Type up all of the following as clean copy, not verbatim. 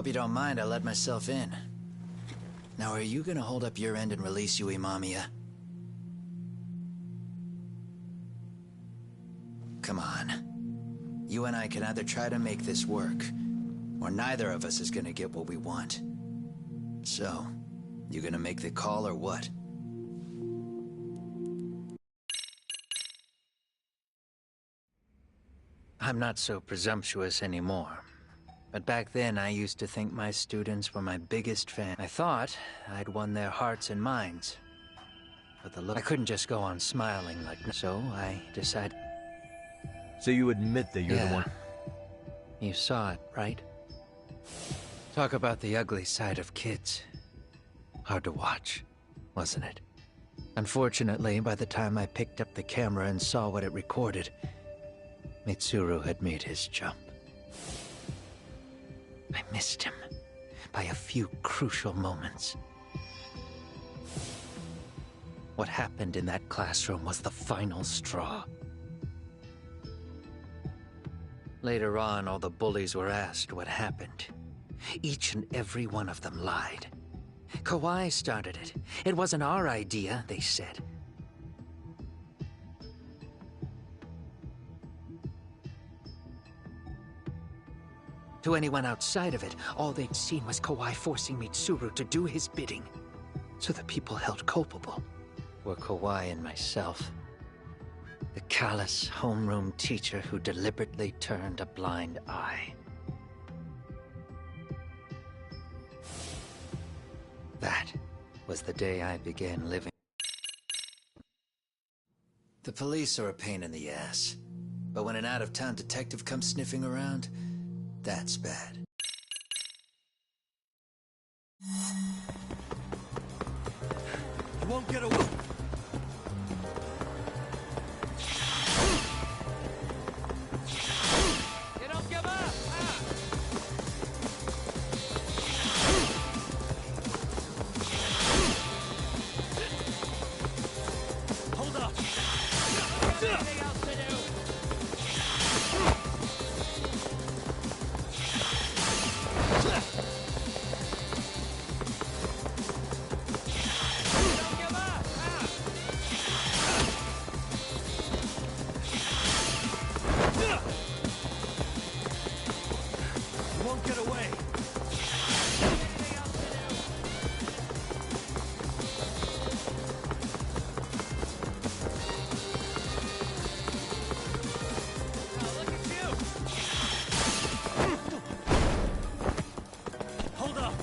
Hope you don't mind I let myself in. Now, are you gonna hold up your end and release Yui Mamiya? Come on. You and I can either try to make this work, or neither of us is gonna get what we want. So, you gonna make the call or what? I'm not so presumptuous anymore. But back then, I used to think my students were my biggest fan. I thought I'd won their hearts and minds. But I couldn't just go on smiling like... So I decided... So you admit that you're the one... You saw it, right? Talk about the ugly side of kids. Hard to watch, wasn't it? Unfortunately, by the time I picked up the camera and saw what it recorded, Mitsuru had made his jump. I missed him by a few crucial moments. What happened in that classroom was the final straw. Later on, all the bullies were asked what happened. Each and every one of them lied. Kawhi started it. It wasn't our idea, they said. To anyone outside of it, all they'd seen was Kawhi forcing Mitsuru to do his bidding. So the people held culpable were Kawhi and myself. The callous homeroom teacher who deliberately turned a blind eye. That was the day I began living. The police are a pain in the ass. But when an out-of-town detective comes sniffing around, that's bad. You won't get away. You don't give up! Hold up! Anything else to do? Don't give up! You won't get away. Anything else to do? Oh, look at you! Hold up!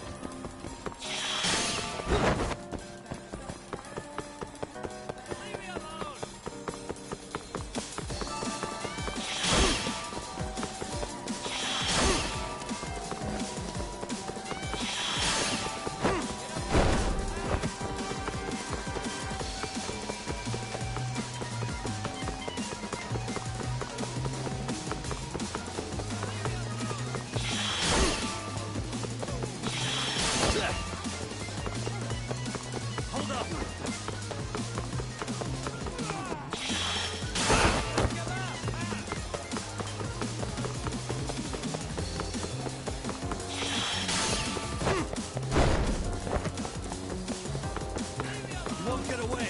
Leave me alone! Hold up! You won't get away.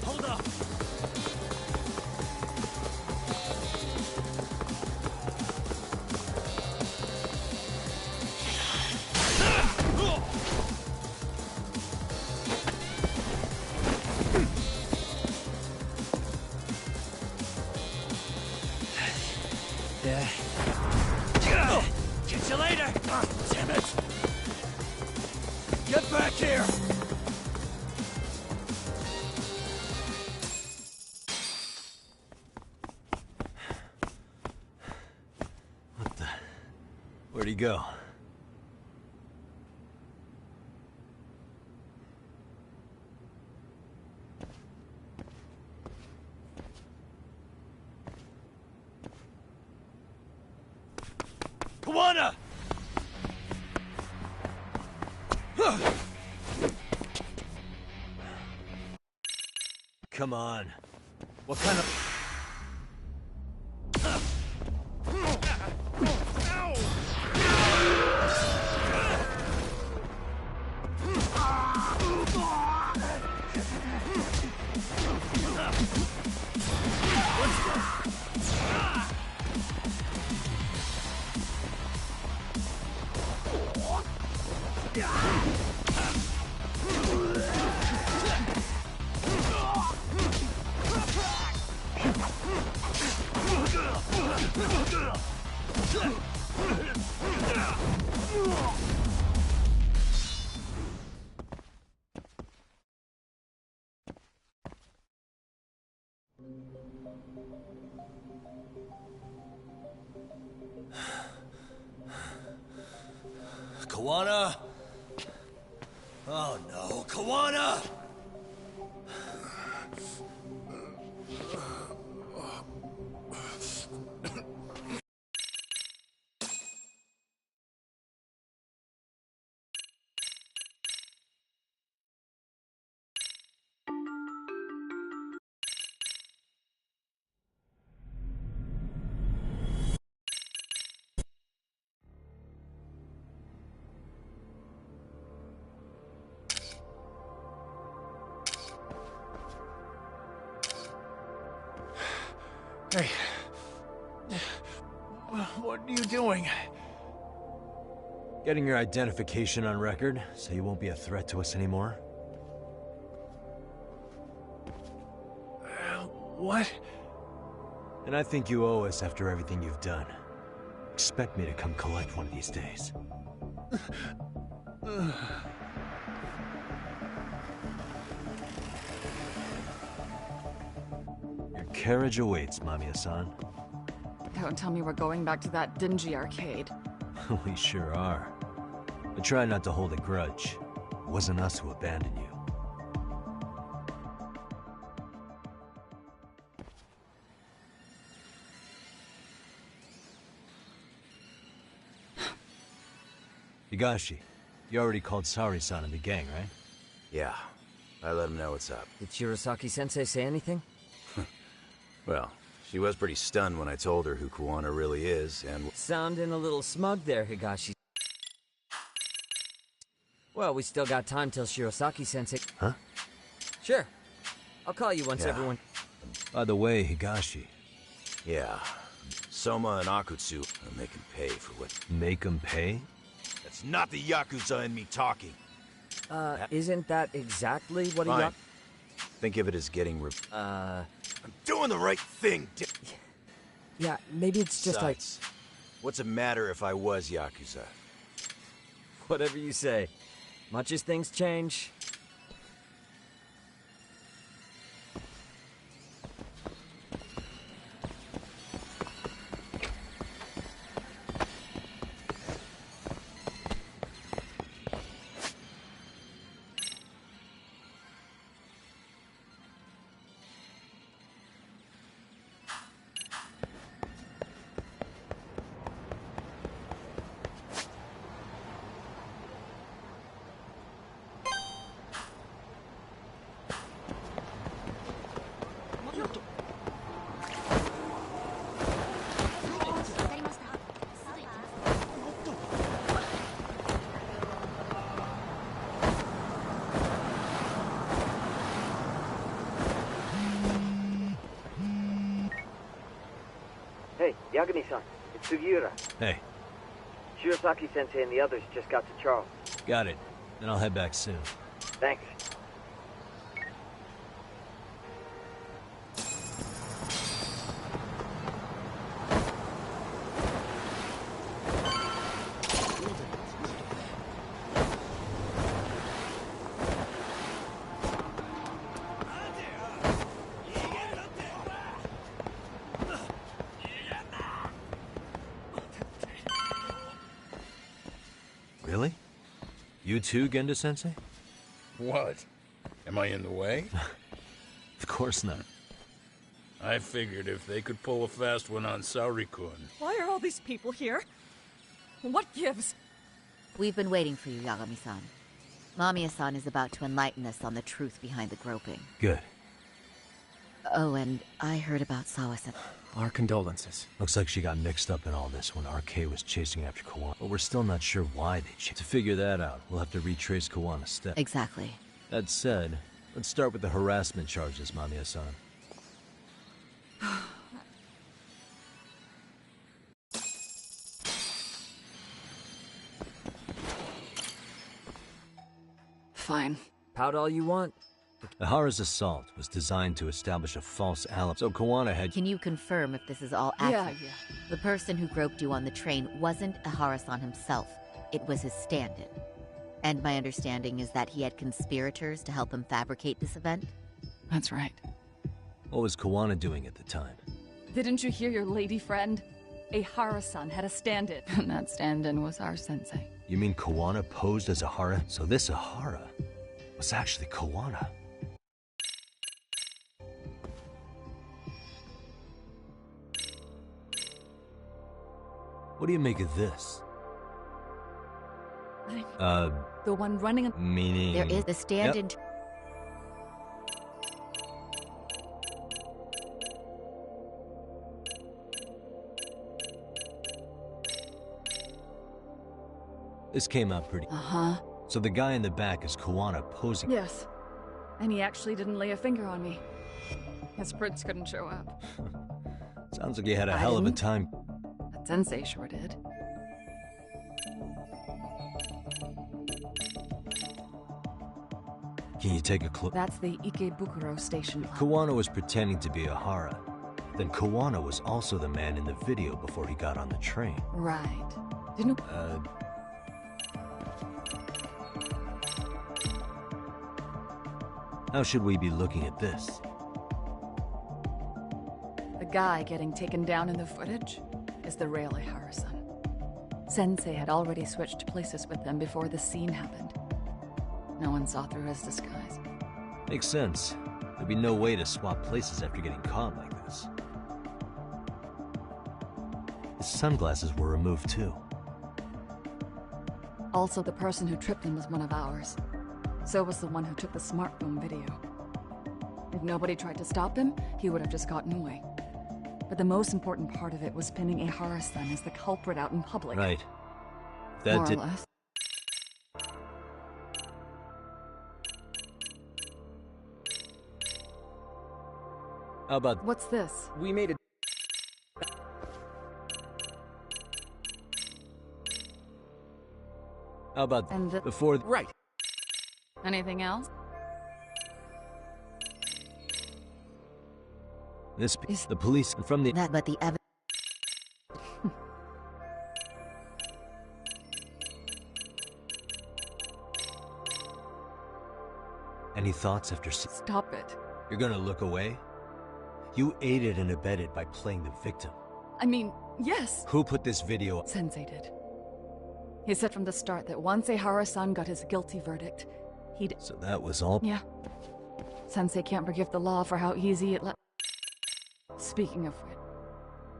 Hold up! Yeah. Catch you later! Damn it! Get back here! What the... Where'd he go? Kawana! Come on. What kind of... Kawana? Oh no, Kawana! Hey. What are you doing? Getting your identification on record, so you won't be a threat to us anymore? What? And I think you owe us after everything you've done. Expect me to come collect one of these days. Your carriage awaits, Mamiya-san. Don't tell me we're going back to that dingy arcade. We sure are. But try not to hold a grudge. It wasn't us who abandoned you. Higashi, you already called Sari-san and the gang, right? Yeah, I let him know what's up. Did Shirosaki-sensei say anything? Well, she was pretty stunned when I told her who Kuwana really is, and... Sounding a little smug there, Higashi. Well, we still got time till Shirosaki-sensei... Huh? Sure. I'll call you once Yeah. everyone... By the way, Higashi. Yeah, Soma and Akutsu will make him pay for what... Make 'em pay? That's not the Yakuza in me talking. Isn't that exactly what Fine. Think of it as getting I'm doing the right thing, Yeah, maybe it's just like... Besides, what's it matter if I was Yakuza? Whatever you say. Much as things change... Hey, Yagami-san, it's Sugiura. Hey, Shirosaki-sensei and the others just got to Charles. got it. Then I'll head back soon. Thanks. Really? You too, Gendo-sensei? What? Am I in the way? Of course not. I figured if they could pull a fast one on Saori-kun. Why are all these people here? What gives? We've been waiting for you, Yagami-san. Mamiya-san is about to enlighten us on the truth behind the groping. Good. Oh, and I heard about Sawa-san. Our condolences. Looks like she got mixed up in all this when RK was chasing after Kawana. But we're still not sure why they chased. To figure that out, we'll have to retrace Kawana's steps. Exactly. That said, let's start with the harassment charges, Mamiya-san. Fine. Pout all you want. Ahara's assault was designed to establish a false alibi, so Kawana had... Can you confirm if this is all Yeah, accurate? yeah. The person who groped you on the train wasn't Ahara-san himself. It was his stand-in. And my understanding is that he had conspirators to help him fabricate this event? That's right. What was Kawana doing at the time? Didn't you hear your lady friend? Ahara-san had a stand-in. And that stand-in was our sensei. You mean Kawana posed as Ahara? So this Ahara was actually Kawana. What do you make of this? The one running... Meaning... There is the stand-in... Yep. This came out pretty... Uh-huh. So the guy in the back is Kawana posing... Yes. And he actually didn't lay a finger on me. His prince couldn't show up. Sounds like you had a I hell of a didn't. time. That sensei sure did. Can you take a clook? That's the Ikebukuro station. If Kawana was pretending to be Ahara, then Kawana was also the man in the video before he got on the train. Right. Didn't... How should we be looking at this? The guy getting taken down in the footage is the real Ihara-san. Sensei had already switched places with them before the scene happened. No one saw through his disguise. Makes sense. There'd be no way to swap places after getting caught like this. His sunglasses were removed too. Also, the person who tripped him was one of ours. So was the one who took the smartphone video. If nobody tried to stop him, he would have just gotten away. But the most important part of it was pinning Ihara-san as the culprit out in public. Right. More That or did... less. How about... What's this? We made it. How about... And the... Before... Right. Anything else? This... Is- The police from the... That, but the evidence... Any thoughts after... Stop it. You're gonna look away? You aided and abetted by playing the victim. I mean, yes! Who put this video up? Sensei did. He said from the start that once Ihara-san got his guilty verdict, he'd... So that was all... Yeah. Sensei can't forgive the law for how easy it let... Speaking of which...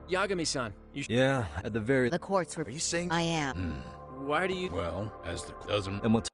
Yagami-san, you Yeah, at the very... The courts were... Are you saying... I am. Why do you... Well, as the doesn't... And what...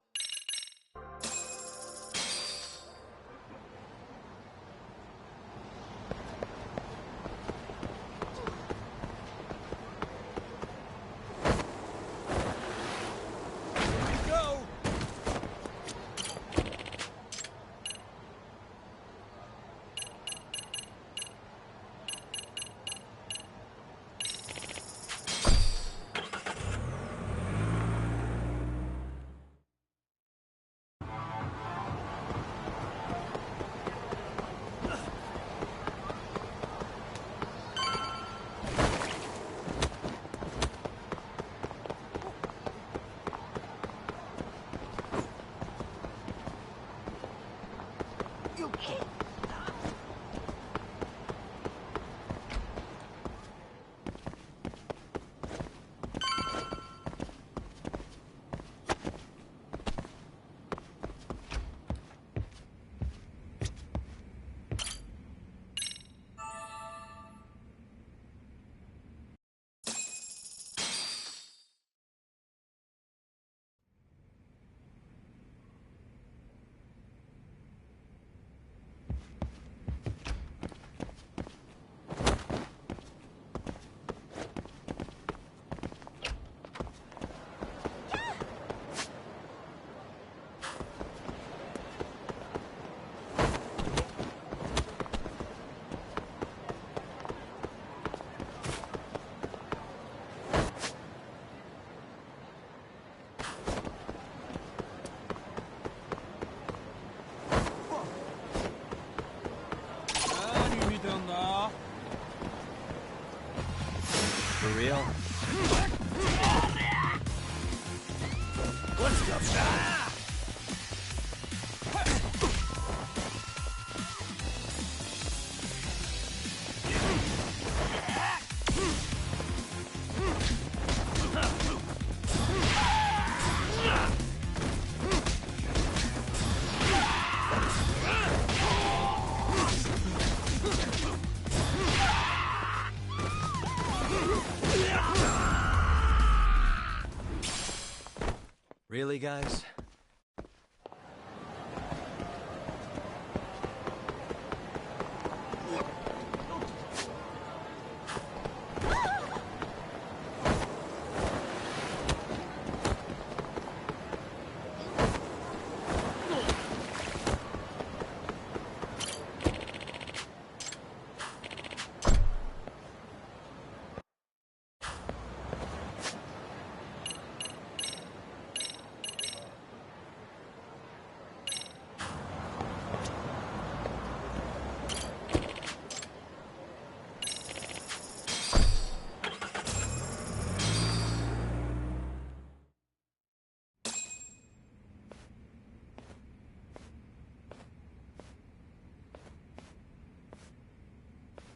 real? What's the Really, guys?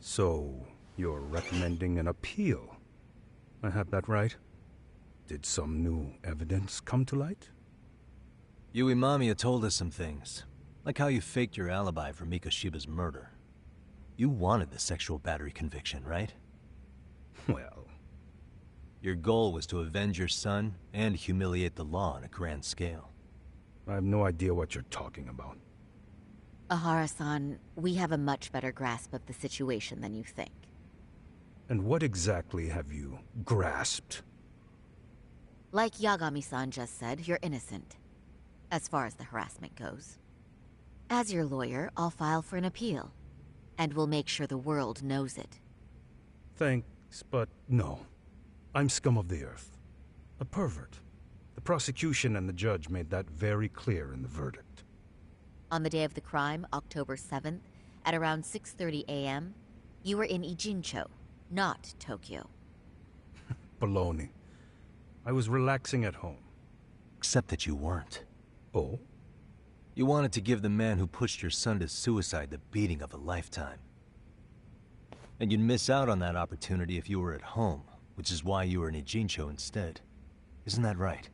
So, you're recommending an appeal? I have that right? Did some new evidence come to light? Yui Mamiya told us some things, like how you faked your alibi for Mikoshiba's murder. You wanted the sexual battery conviction, right? Well... Your goal was to avenge your son and humiliate the law on a grand scale. I have no idea what you're talking about. Ahara-san, we have a much better grasp of the situation than you think. And what exactly have you grasped? Like Yagami-san just said, you're innocent. As far as the harassment goes. As your lawyer, I'll file for an appeal. And we'll make sure the world knows it. Thanks, but no. I'm scum of the earth. A pervert. The prosecution and the judge made that very clear in the verdict. On the day of the crime, October 7th, at around 6:30 a.m., you were in Ijincho, not Tokyo. Baloney. I was relaxing at home. Except that you weren't. Oh? You wanted to give the man who pushed your son to suicide the beating of a lifetime. And you'd miss out on that opportunity if you were at home, which is why you were in Ijincho instead. Isn't that right?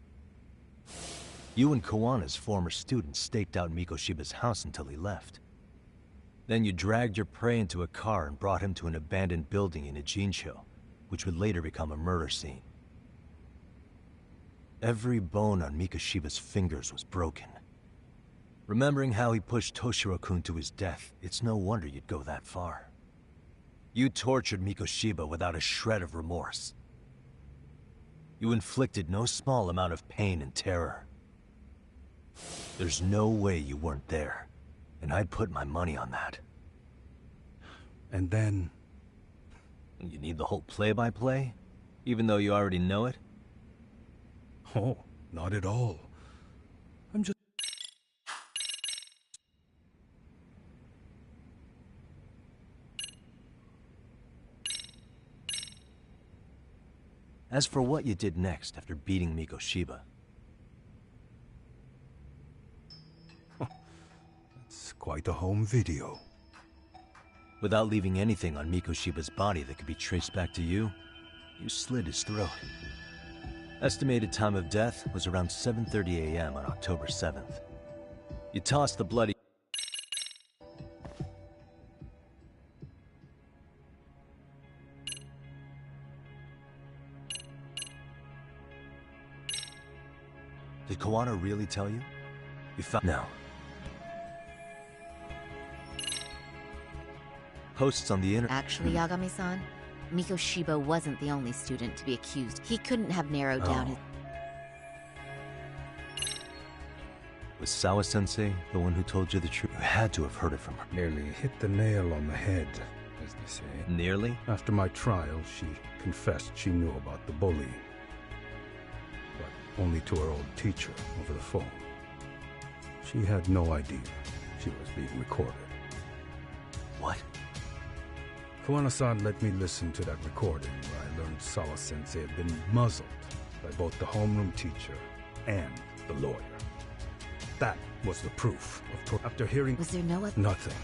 You and Kawana's former student staked out Mikoshiba's house until he left. Then you dragged your prey into a car and brought him to an abandoned building in Ijincho, which would later become a murder scene. Every bone on Mikoshiba's fingers was broken. Remembering how he pushed Toshiro-kun to his death, it's no wonder you'd go that far. You tortured Mikoshiba without a shred of remorse. You inflicted no small amount of pain and terror. There's no way you weren't there, and I'd put my money on that. And then... You need the whole play-by-play, even though you already know it? Oh, not at all. I'm just... As for what you did next after beating Mikoshiba... It's quite a home video. Without leaving anything on Mikoshiba's body that could be traced back to you, you slit his throat. Estimated time of death was around 7:30 a.m. on October 7th. You tossed the bloody... Did Kawana really tell you? You found... No. Posts on the internet... Actually, Yagami-san, Mikoshiba wasn't the only student to be accused. He couldn't have narrowed down his... Was Sawa-sensei the one who told you the truth? You had to have heard it from her. Nearly hit the nail on the head, as they say. Nearly? After my trial, she confessed she knew about the bullying. But only to her old teacher over the phone. She had no idea she was being recorded. What? Kawana-san let me listen to that recording while learned Sala-sensei had been muzzled by both the homeroom teacher and the lawyer. That was the proof of after hearing Was there no other? nothing.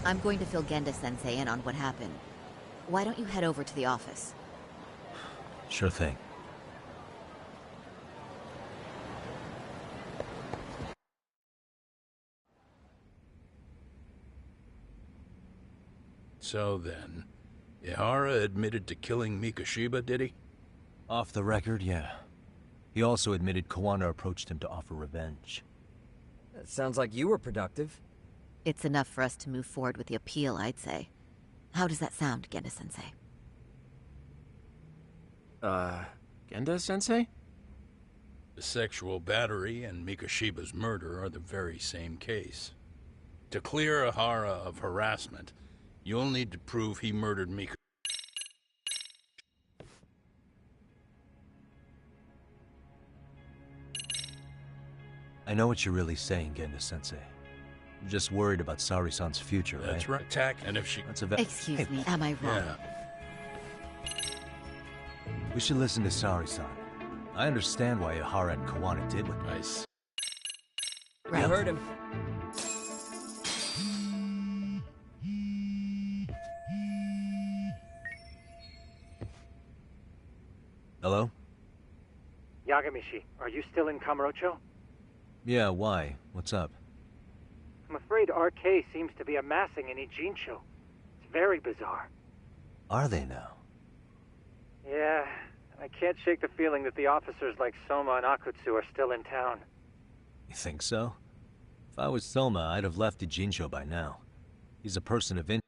I'm going to fill Genda-sensei in on what happened. Why don't you head over to the office? Sure thing. So then, Ihara admitted to killing Mikashiba, did he? Off the record, yeah. He also admitted Kawana approached him to offer revenge. That sounds like you were productive. It's enough for us to move forward with the appeal, I'd say. How does that sound, Genda-sensei? Genda-sensei? The sexual battery and Mikashiba's murder are the very same case. To clear Ihara of harassment, you'll need to prove he murdered Mika. I know what you're really saying, Genda-sensei. You're just worried about Sari-san's future, right? That's right. Attack, and if she... That's a Excuse me, am I wrong? Yeah. We should listen to Sari-san. I understand why Ihara and Kawana did what they Nice. You heard him. Hello? Yagamishi, are you still in Kamurocho? Yeah, why? What's up? I'm afraid RK seems to be amassing in Ijincho. It's very bizarre. Are they now? Yeah, I can't shake the feeling that the officers like Soma and Akutsu are still in town. You think so? If I was Soma, I'd have left Ijincho by now. He's a person of interest.